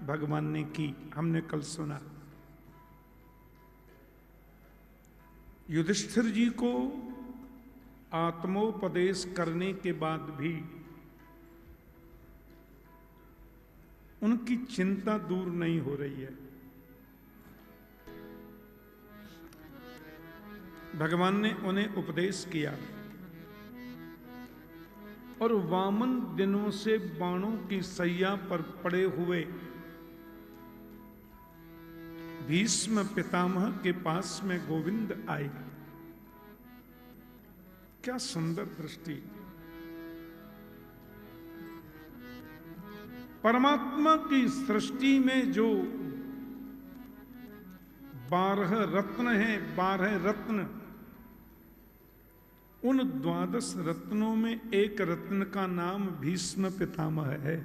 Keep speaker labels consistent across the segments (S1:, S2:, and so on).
S1: भगवान ने की, हमने कल सुना। युधिष्ठिर जी को आत्मोपदेश करने के बाद भी उनकी चिंता दूर नहीं हो रही है। भगवान ने उन्हें उपदेश किया और वामन दिनों से बाणों की सैया पर पड़े हुए भीष्म पितामह के पास में गोविंद आए। क्या सुंदर दृष्टि! परमात्मा की सृष्टि में जो 12 रत्न हैं, 12 रत्न, उन 12 रत्नों में एक रत्न का नाम भीष्म पितामह है।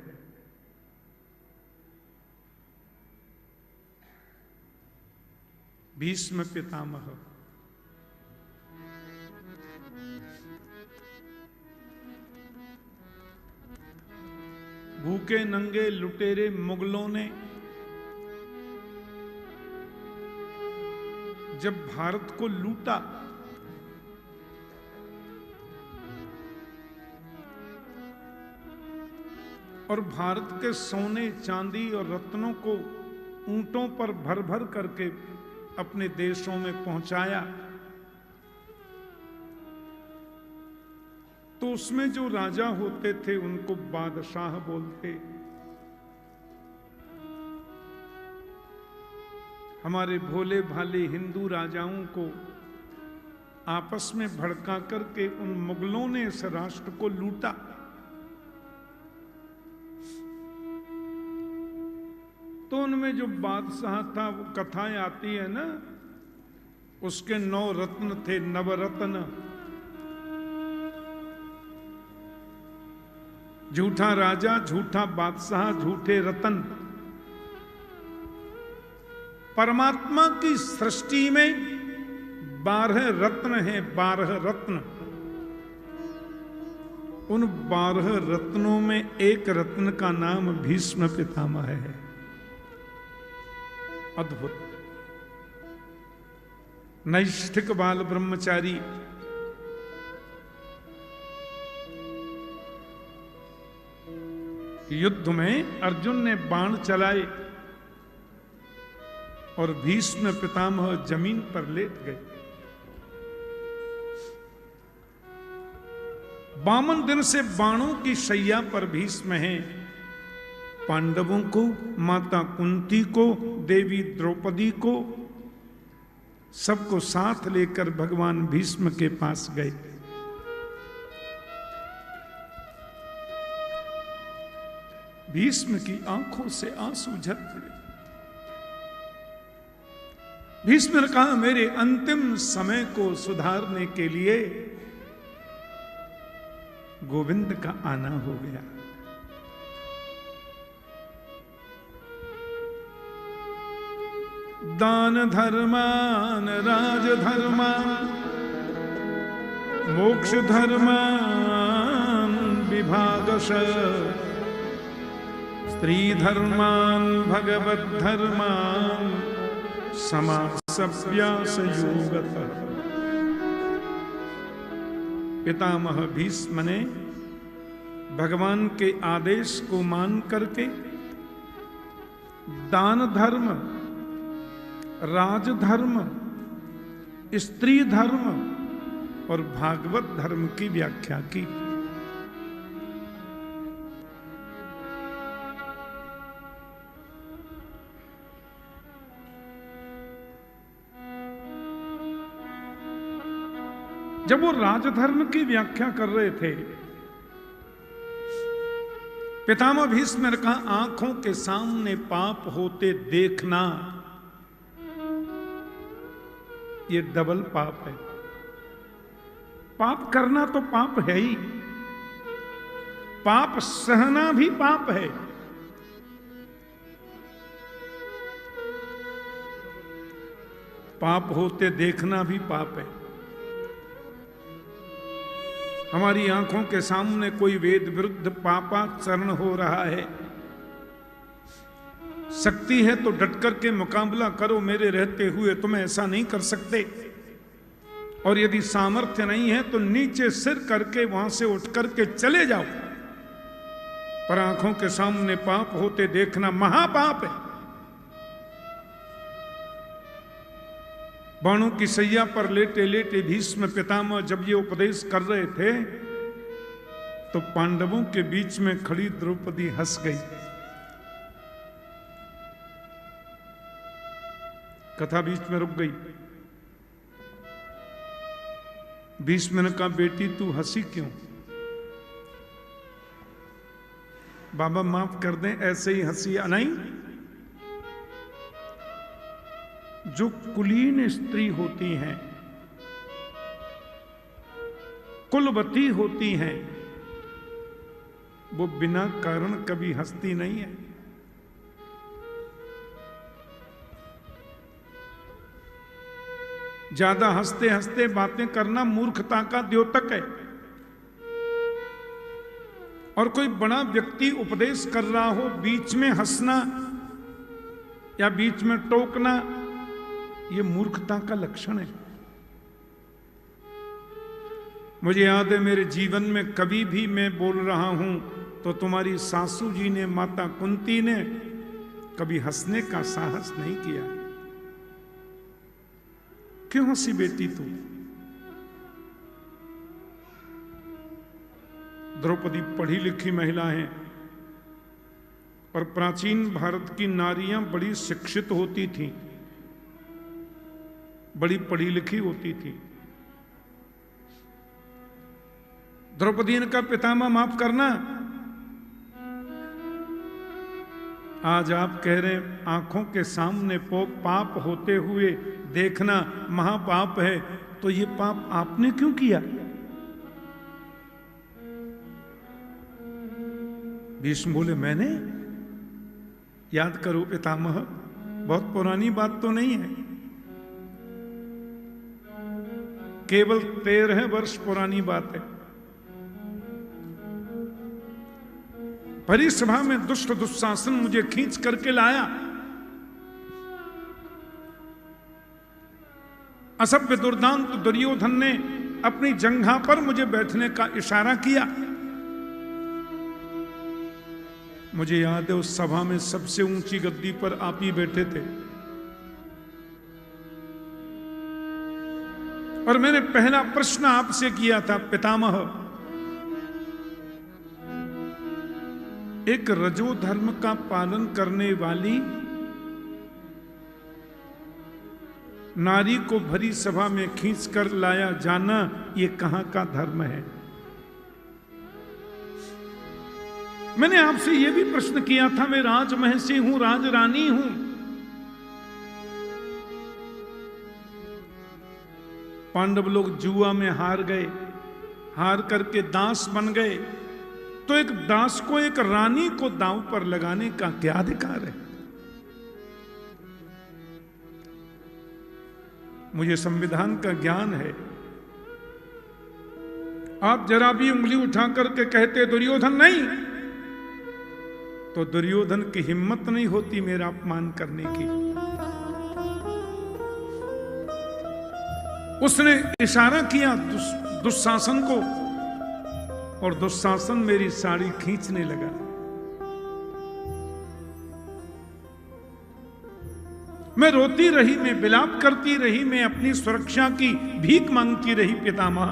S1: भीष्म पितामह। भूखे नंगे लुटेरे मुगलों ने जब भारत को लूटा, और भारत के सोने चांदी और रत्नों को ऊंटों पर भर भर करके अपने देशों में पहुंचाया, तो उसमें जो राजा होते थे उनको बादशाह बोलते। हमारे भोले भाले हिंदू राजाओं को आपस में भड़का करके उन मुगलों ने इस राष्ट्र को लूटा। तो उनमें जो बादशाह था, वो कथाएं आती है ना, उसके 9 रत्न थे, नवरत्न। झूठा राजा, झूठा बादशाह, झूठे रतन। परमात्मा की सृष्टि में 12 रत्न हैं, 12 रत्न। उन 12 रत्नों में एक रत्न का नाम भीष्म पितामह है। अद्भुत। नैष्ठिक बाल ब्रह्मचारी, युद्ध में अर्जुन ने बाण चलाए और भीष्म पितामह जमीन पर लेट गए। 52 दिन से बाणों की शैया पर भीष्म हैं। पांडवों को, माता कुंती को, देवी द्रौपदी को, सबको साथ लेकर भगवान भीष्म के पास गए। भीष्म की आंखों से आंसू झर पड़े। भीष्म ने कहा, मेरे अंतिम समय को सुधारने के लिए गोविंद का आना हो गया। दान धर्मान राजधर्मान मोक्ष धर्मान विभागश स्त्री धर्मान भगवत धर्मान समासव्यास योगतः। पितामह भीष्म ने भगवान के आदेश को मान करके दान धर्म, राजधर्म, स्त्री धर्म और भागवत धर्म की व्याख्या की। जब वो राजधर्म की व्याख्या कर रहे थे, पितामह भीष्म ने कहा, आंखों के सामने पाप होते देखना ये डबल पाप है। पाप करना तो पाप है ही, पाप सहना भी पाप है। पाप होते देखना भी पाप है। हमारी आंखों के सामने कोई वेद विरुद्ध पापाचरण हो रहा है, शक्ति है तो डट करके मुकाबला करो, मेरे रहते हुए तुम ऐसा नहीं कर सकते। और यदि सामर्थ्य नहीं है तो नीचे सिर करके वहां से उठ करके चले जाओ। पर आंखों के सामने पाप होते देखना महापाप है। बाणों की सैया पर लेटे लेटे भीष्म पितामह जब ये उपदेश कर रहे थे तो पांडवों के बीच में खड़ी द्रौपदी हंस गई। कथा बीच में रुक गई। भीष्म ने कहा, बेटी तू हंसी क्यों? बाबा माफ कर दें, ऐसे ही हंसी नहीं। जो कुलीन स्त्री होती हैं, कुलवती होती हैं, वो बिना कारण कभी हंसती नहीं है। ज्यादा हंसते हंसते बातें करना मूर्खता का द्योतक है। और कोई बड़ा व्यक्ति उपदेश कर रहा हो, बीच में हंसना या बीच में टोकना, यह मूर्खता का लक्षण है। मुझे याद है मेरे जीवन में कभी भी मैं बोल रहा हूं तो तुम्हारी सासू जी ने, माता कुंती ने कभी हंसने का साहस नहीं किया। क्यों हंसी बेटी तू? द्रौपदी पढ़ी लिखी महिला है और प्राचीन भारत की नारियां बड़ी शिक्षित होती थीं, बड़ी पढ़ी लिखी होती थी। द्रौपदी ने कहा, पितामह माफ करना, आज आप कह रहे हैं आंखों के सामने पाप होते हुए देखना महापाप है, तो ये पाप आपने क्यों किया? भीष्म बोले, मैंने? याद करो पितामह, बहुत पुरानी बात तो नहीं है, केवल 13 वर्ष पुरानी बात है। भरी सभा में दुष्ट दुशासन मुझे खींच करके लाया, असभ्य दुर्दांत दुर्योधन ने अपनी जंघा पर मुझे बैठने का इशारा किया। मुझे याद है उस सभा में सबसे ऊंची गद्दी पर आप ही बैठे थे और मैंने पहला प्रश्न आपसे किया था, पितामह, एक रजो धर्म का पालन करने वाली नारी को भरी सभा में खींच कर लाया जाना, ये कहां का धर्म है? मैंने आपसे यह भी प्रश्न किया था, मैं राजमहसी हूं, राजरानी हूं, पांडव लोग जुआ में हार गए, हार करके दास बन गए, तो एक दास को, एक रानी को दांव पर लगाने का क्या अधिकार है? मुझे संविधान का ज्ञान है। आप जरा भी उंगली उठा करके कहते दुर्योधन नहीं, तो दुर्योधन की हिम्मत नहीं होती मेरा अपमान करने की। उसने इशारा किया दुशासन को और दुशासन मेरी साड़ी खींचने लगा। मैं रोती रही, मैं विलाप करती रही, मैं अपनी सुरक्षा की भीख मांगती रही। पितामह,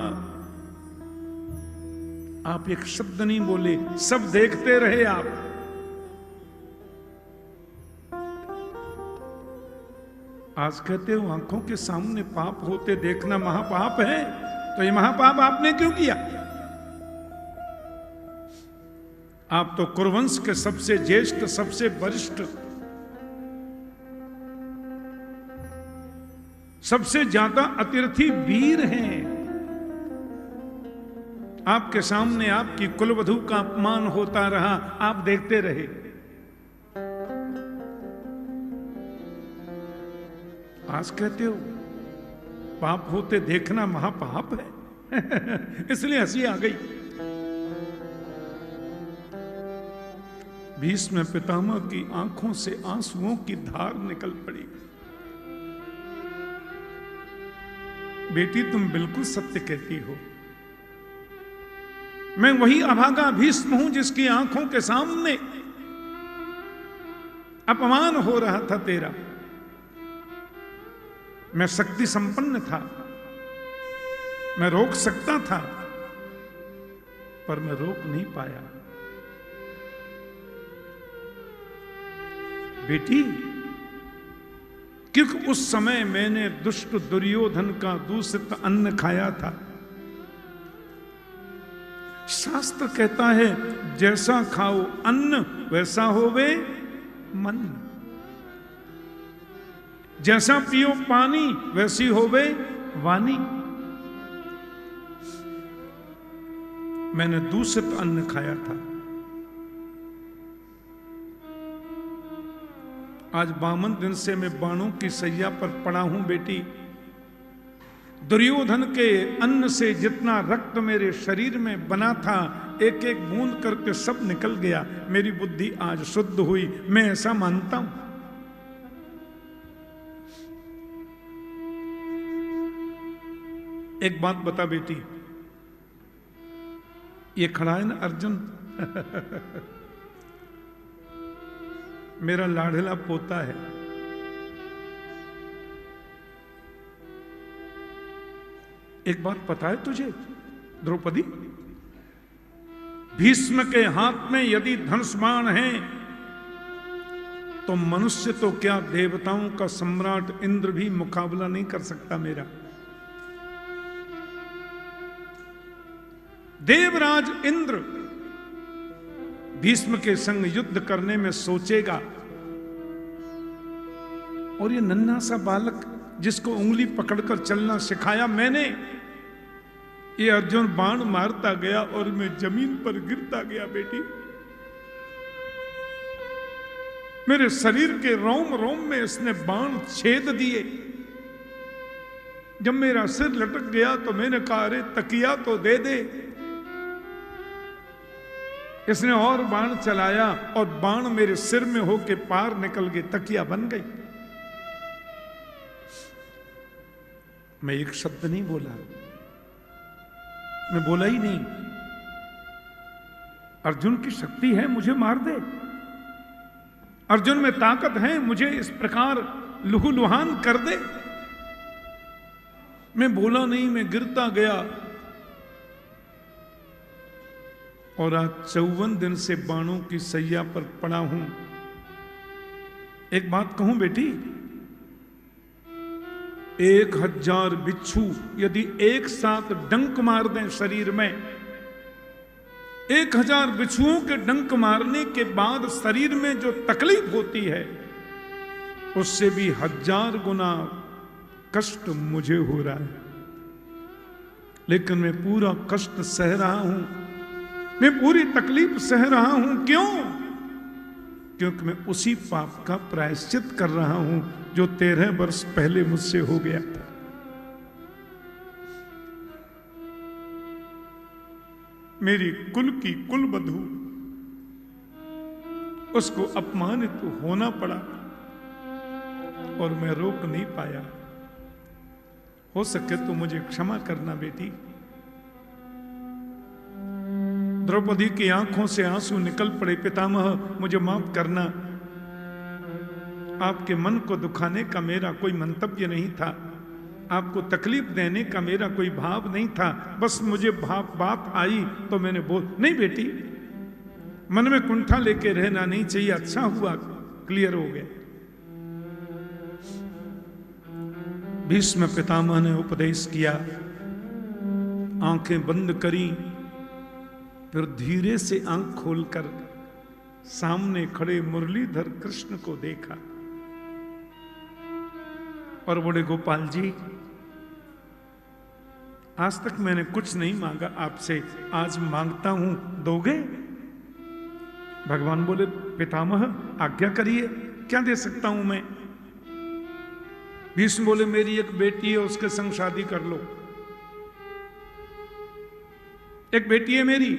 S1: आप एक शब्द नहीं बोले, सब देखते रहे आप। आज कहते हो आंखों के सामने पाप होते देखना महापाप है, तो ये महापाप आपने क्यों किया? आप तो कुरुवंश के सबसे ज्येष्ठ, सबसे वरिष्ठ, सबसे ज्यादा अतिरथी वीर हैं। आपके सामने आपकी कुलवधू का अपमान होता रहा, आप देखते रहे। आज कहते हो पाप होते देखना महापाप है। इसलिए हंसी आ गई। भीष्म पितामह की आंखों से आंसुओं की धार निकल पड़ी। बेटी तुम बिल्कुल सत्य कहती हो, मैं वही अभागा भीष्म हूं जिसकी आंखों के सामने अपमान हो रहा था तेरा। मैं शक्ति संपन्न था, मैं रोक सकता था, पर मैं रोक नहीं पाया। बेटी, क्योंकि उस समय मैंने दुष्ट दुर्योधन का दूषित अन्न खाया था। शास्त्र कहता है जैसा खाओ अन्न वैसा होवे मन, जैसा पियो पानी वैसी होवे वाणी। मैंने दूषित अन्न खाया था। आज 52 दिन से मैं बाणों की सैया पर पड़ा हूं बेटी। दुर्योधन के अन्न से जितना रक्त मेरे शरीर में बना था, एक एक बूंद करके सब निकल गया। मेरी बुद्धि आज शुद्ध हुई, मैं ऐसा मानता हूं। एक बात बता बेटी, ये खड़ा है ना अर्जुन मेरा लाडला पोता है। एक बात पता है तुझे द्रौपदी, भीष्म के हाथ में यदि धनुष बाण है तो मनुष्य तो क्या देवताओं का सम्राट इंद्र भी मुकाबला नहीं कर सकता मेरा। देवराज इंद्र भीष्म के संग युद्ध करने में सोचेगा, और ये नन्हा सा बालक जिसको उंगली पकड़कर चलना सिखाया मैंने, ये अर्जुन बाण मारता गया और मैं जमीन पर गिरता गया बेटी। मेरे शरीर के रोम रोम में इसने बाण छेद दिए। जब मेरा सिर लटक गया तो मैंने कहा अरे तकिया तो दे दे। इसने और बाण चलाया और बाण मेरे सिर में होके पार निकल गई, तकिया बन गई। मैं एक शब्द नहीं बोला, मैं बोला ही नहीं। अर्जुन की शक्ति है, मुझे मार दे। अर्जुन में ताकत है, मुझे इस प्रकार लुहुलुहान कर दे। मैं बोला नहीं, मैं गिरता गया। और आज 54 दिन से बाणों की सैया पर पड़ा हूं। एक बात कहूं बेटी, 1000 बिच्छू यदि एक साथ डंक मार दें शरीर में, 1000 बिच्छुओं के डंक मारने के बाद शरीर में जो तकलीफ होती है, उससे भी 1000 गुना कष्ट मुझे हो रहा है। लेकिन मैं पूरा कष्ट सह रहा हूं, मैं पूरी तकलीफ सह रहा हूं। क्यों? क्योंकि मैं उसी पाप का प्रायश्चित कर रहा हूं जो 13 वर्ष पहले मुझसे हो गया था। मेरी कुल की कुल बधू, उसको अपमानित होना पड़ा और मैं रोक नहीं पाया। हो सके तो मुझे क्षमा करना बेटी। द्रौपदी की आंखों से आंसू निकल पड़े। पितामह मुझे माफ करना, आपके मन को दुखाने का मेरा कोई मंतव्य नहीं था, आपको तकलीफ देने का मेरा कोई भाव नहीं था। बस मुझे बात आई तो मैंने बोल। नहीं बेटी, मन में कुंठा लेके रहना नहीं चाहिए। अच्छा हुआ क्लियर हो गया। भीष्म पितामह ने उपदेश किया, आंखें बंद करी, फिर धीरे से आंख खोलकर सामने खड़े मुरलीधर कृष्ण को देखा और बोले, गोपाल जी, आज तक मैंने कुछ नहीं मांगा आपसे, आज मांगता हूं, दोगे? भगवान बोले, पितामह आज्ञा करिए, क्या दे सकता हूं मैं? भीष्म बोले, मेरी एक बेटी है, उसके संग शादी कर लो। एक बेटी है मेरी,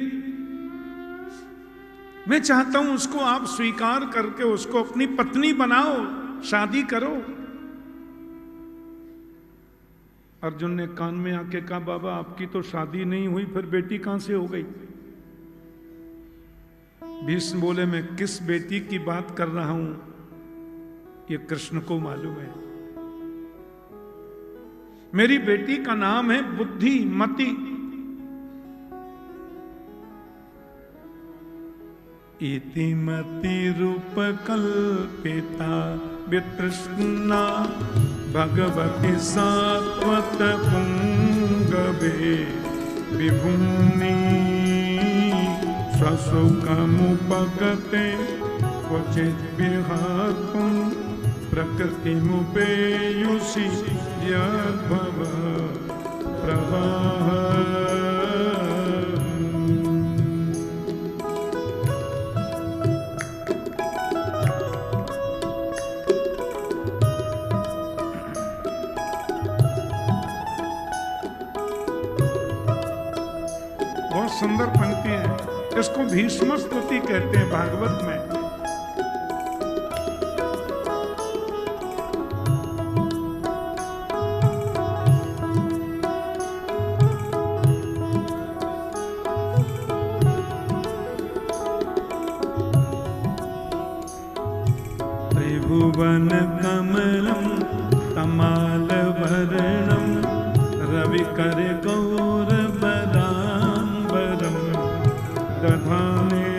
S1: मैं चाहता हूं उसको आप स्वीकार करके उसको अपनी पत्नी बनाओ, शादी करो। अर्जुन ने कान में आके कहा, बाबा आपकी तो शादी नहीं हुई, फिर बेटी कहां से हो गई? भीष्म बोले, मैं किस बेटी की बात कर रहा हूं ये कृष्ण को मालूम है। मेरी बेटी का नाम है बुद्धिमती। इतिमति रूप कल्पिता वितृष्णा भगवती सात्वत पुंगवे विभूमि स्वसुखमुपगते क्वचित् विहातुं प्रकृतिमुपेयुषि यद्भव प्रवाह। बहुत सुंदर पंक्ति है, इसको भीष्म स्तुति कहते हैं भागवत में। त्रिभुवन कमलम तमाल वर्णम रविकर गौरवराम्बरम दधाने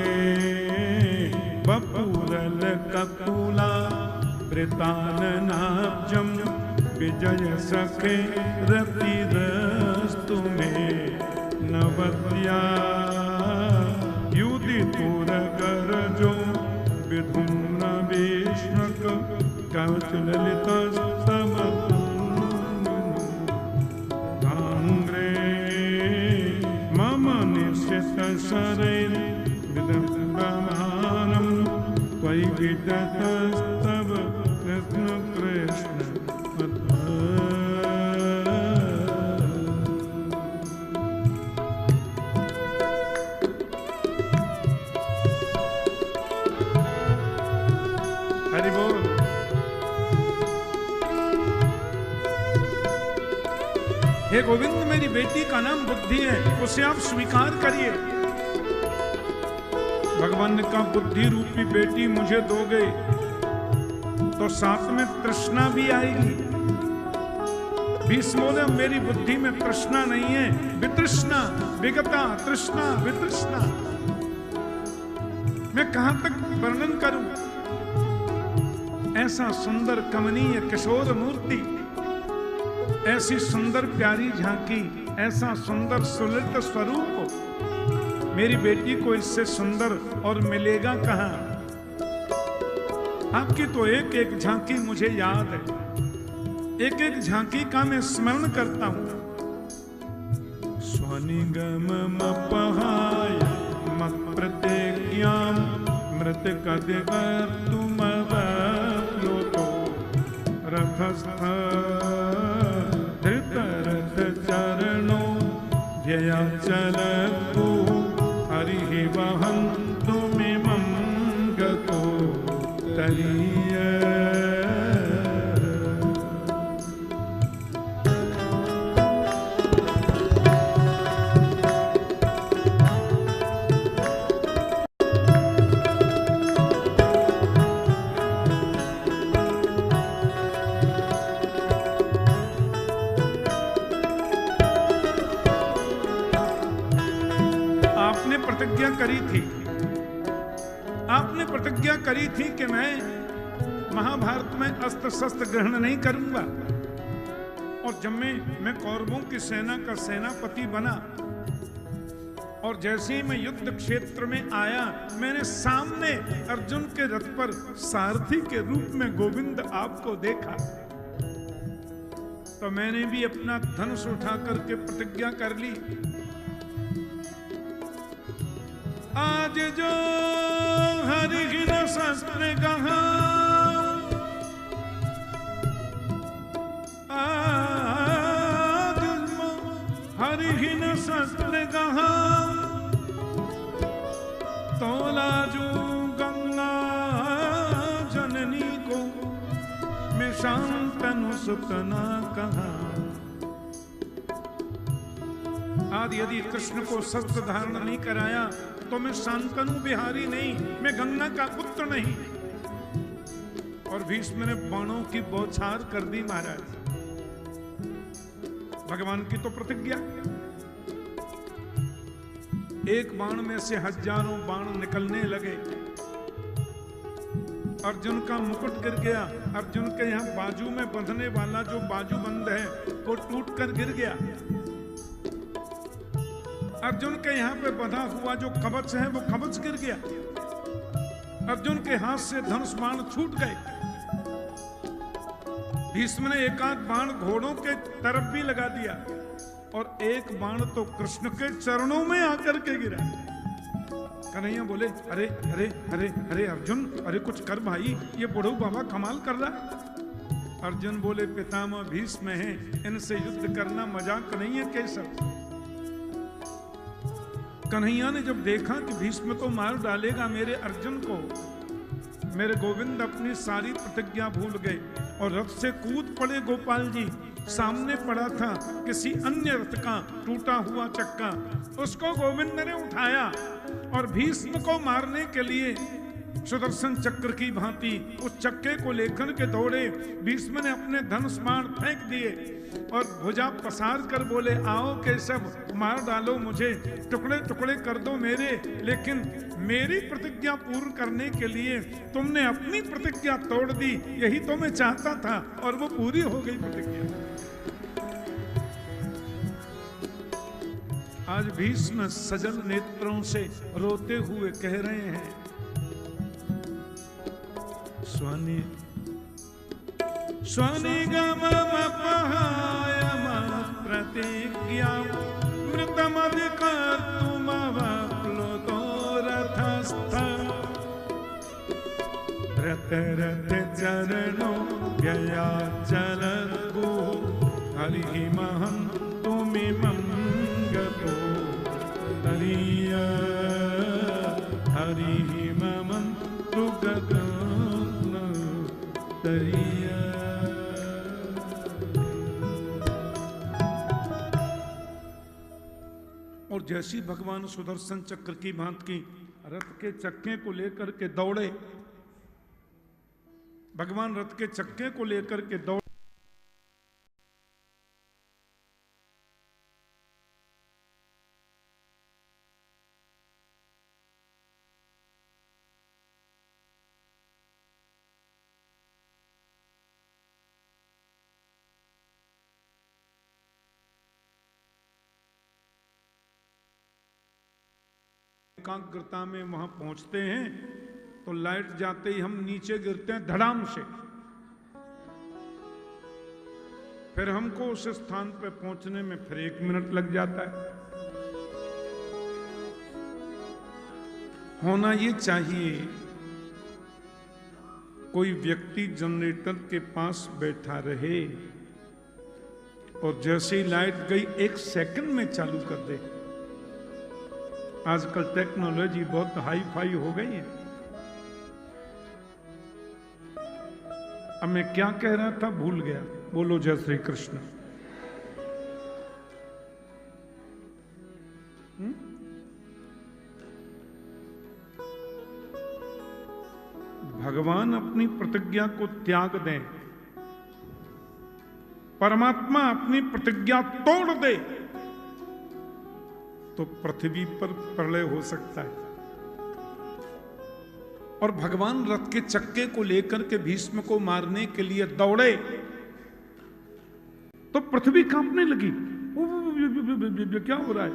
S1: बपूरल कपूला वृताननाब्जम विजय सखे रतिरस्तु मे नवत्या युदितुरगरजो विधुम्न विष्णुक कवचललितस्तव धांग्रे मम निश्चित शरैर् विदम्बमानं त्वयि विदतस्तव कृष्ण कृष्ण हरि बोल। हे गोविंद, मेरी बेटी का नाम बुद्धि है, उसे आप स्वीकार करिए। भगवान ने कहा, बुद्धि रूपी बेटी मुझे दोगे तो साथ में तृष्णा भी आएगी। भीष्म बोले, मेरी बुद्धि में तृष्णा नहीं है, वितृष्णा विगता तृष्णा वितृष्णा। मैं कहां तक वर्णन करूं? ऐसा सुंदर कमनीय किशोर मूर्ति, ऐसी सुंदर प्यारी झांकी, ऐसा सुंदर सुललित स्वरूप, मेरी बेटी को इससे सुंदर और मिलेगा कहां? आपकी तो एक एक झांकी मुझे याद है, एक एक झांकी का मैं स्मरण करता हूं। स्वनिगममपहाय मत्प्रत्यज्ञां मृतकदिकर्तुमवप्लुतो रथस्थ धृतरथचरणो व्ययाचलतु हरिः वहन्तुमिमं गतो तरीय। आपने प्रतिज्ञा करी थी कि मैं महाभारत में अस्त्र शस्त्र ग्रहण नहीं करूंगा। और जब मैं कौरवों की सेना का सेनापति बना और जैसे ही मैं युद्ध क्षेत्र में आया, मैंने सामने अर्जुन के रथ पर सारथी के रूप में गोविंद आपको देखा, तो मैंने भी अपना धनुष उठा करके प्रतिज्ञा कर ली, आज जो हरिहिन शस्त्र कहा, आज हरिहिन शस्त्र कहा, तोला जो शांतनु सुतना कहा। आज यदि कृष्ण को शस्त्र धारण नहीं कराया तो मैं शांतनु बिहारी नहीं, मैं गंगा का पुत्र नहीं। और भीष्म ने बाणों की बौछार कर दी महाराज। भगवान की तो प्रतिज्ञा, एक बाण में से हजारों बाण निकलने लगे। अर्जुन का मुकुट गिर गया। अर्जुन के यहां बाजू में बंधने वाला जो बाजू बंद है वो टूट कर गिर गया। अर्जुन के यहां पे बंधा हुआ जो कवच है वो कवच गिर गया। अर्जुन के हाथ से धनुष बाण छूट गए। भीष्म ने एक आध बाण घोड़ों के तरफ भी लगा दिया और एक बाण तो कृष्ण के चरणों में आकर के गिरा। कन्हैया बोले, अरे अरे अरे अरे अर्जुन, अरे कुछ कर भाई, ये बुढ़ऊ बाबा कमाल कर रहा है। अर्जुन बोले, पितामह भीष्म है, इनसे युद्ध करना मजाक नहीं है केशव। कन्हैया ने जब देखा कि भीष्म तो मार डालेगा मेरे अर्जुन को, मेरे गोविंद अपनी सारी प्रतिज्ञा भूल गए और रथ से कूद पड़े। गोपाल जी सामने पड़ा था किसी अन्य रथ का टूटा हुआ चक्का, उसको गोविंद ने उठाया और भीष्म को मारने के लिए सुदर्शन चक्र की भांति उस चक्के को लेकर के दौड़े। भीष्म ने अपने धनुष बाण फेंक दिए और भुजा पसार कर बोले, आओ केशव, मार डालो मुझे, टुकड़े टुकड़े कर दो मेरे, लेकिन मेरी प्रतिज्ञा पूर्ण करने के लिए तुमने अपनी प्रतिज्ञा तोड़ दी। यही तो मैं चाहता था और वो पूरी हो गई प्रतिज्ञा। आज भीष्म सजल नेत्रों से रोते हुए कह रहे हैं, स्वानि स्वानि गममपहाय प्रतिज्ञा मृतमधिकर्तुमवप्लुतो रथस्थ रथ रथ चरणो व्ययाचलद्गो हरिः महन्तुमिमं गतो हरिः महन्तु गतो और जैसी भगवान सुदर्शन चक्र की भांति की रथ के चक्के को लेकर के दौड़े, भगवान रथ के चक्के को लेकर के दौड़े। एकाग्रता में वहां पहुंचते हैं तो लाइट जाते ही हम नीचे गिरते हैं धड़ाम से। फिर हमको उस स्थान पर पहुंचने में फिर 1 मिनट लग जाता है। होना ये चाहिए कोई व्यक्ति जनरेटर के पास बैठा रहे और जैसे ही लाइट गई 1 सेकंड में चालू कर दे। आजकल टेक्नोलॉजी बहुत हाई फाई हो गई है। अब मैं क्या कह रहा था भूल गया। बोलो जय श्री कृष्ण। भगवान अपनी प्रतिज्ञा को त्याग दें, परमात्मा अपनी प्रतिज्ञा तोड़ दे तो पृथ्वी पर प्रलय हो सकता है। और भगवान रथ के चक्के को लेकर के भीष्म को मारने के लिए दौड़े तो पृथ्वी कांपने लगी। क्या हो रहा है?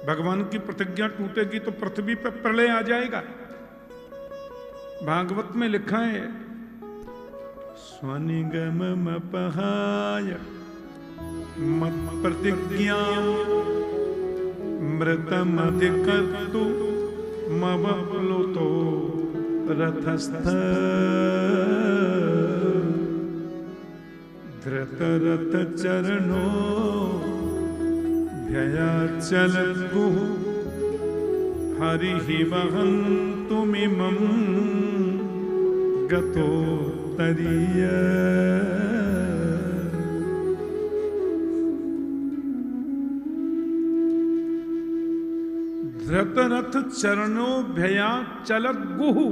S1: भगवान की प्रतिज्ञा टूटेगी तो पृथ्वी पर प्रलय आ जाएगा। भागवत में लिखा है, स्वनिगममपहाय मत् प्रतिज्ञा मृतमधिकर्तु मवप्लुतो रथस्थ धृतरथ चरणो व्ययाचलद्गुः हरिः वहन्तुमिमं गतोत्तरीय। धृतरथ चरणोभया चलत गुहु।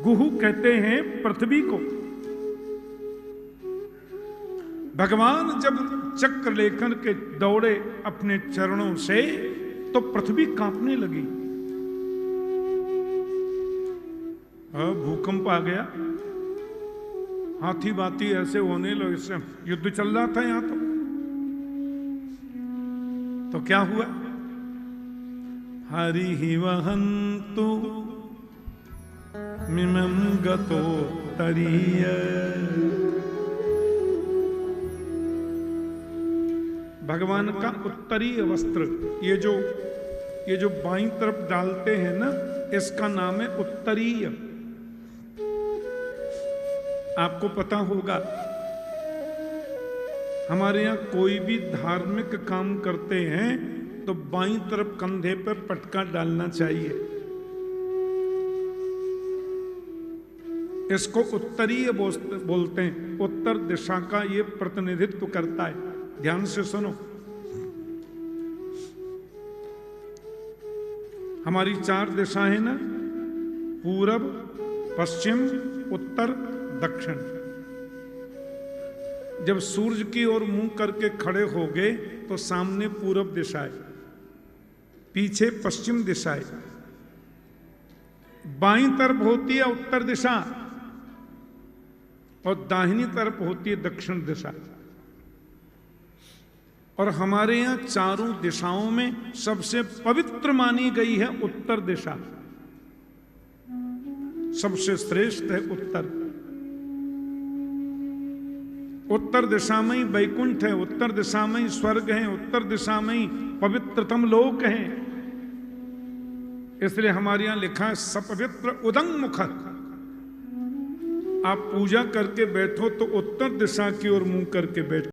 S1: गुहु कहते हैं पृथ्वी को। भगवान जब चक्र लेकर के दौड़े अपने चरणों से तो पृथ्वी कांपने लगी। भूकंप आ गया, हाथी बाती ऐसे होने लगे, इससे युद्ध चल रहा था यहां तो क्या हुआ? हरि ही वहन्तु मिमं गतोत्तरीय। भगवान का उत्तरीय वस्त्र, ये जो बाईं तरफ डालते हैं ना, इसका नाम है उत्तरीय। आपको पता होगा हमारे यहां कोई भी धार्मिक काम करते हैं तो बाईं तरफ कंधे पर पटका डालना चाहिए। इसको उत्तरीय बोलते हैं। उत्तर दिशा का ये प्रतिनिधित्व करता है। ध्यान से सुनो, हमारी 4 दिशा है ना, पूरब, पश्चिम, उत्तर, दक्षिण। जब सूर्य की ओर मुंह करके खड़े हो गए तो सामने पूरब दिशा है, पीछे पश्चिम दिशा है, बाईं तरफ होती है उत्तर दिशा और दाहिनी तरफ होती है दक्षिण दिशा। और हमारे यहां चारों दिशाओं में सबसे पवित्र मानी गई है उत्तर दिशा। सबसे श्रेष्ठ है उत्तर। उत्तर दिशा में ही वैकुंठ है, उत्तर दिशा में ही स्वर्ग है, उत्तर दिशा में ही पवित्रतम लोक है। इसलिए हमारे यहां लिखा है सपवित्र उदंग मुख। आप पूजा करके बैठो तो उत्तर दिशा की ओर मुंह करके बैठो।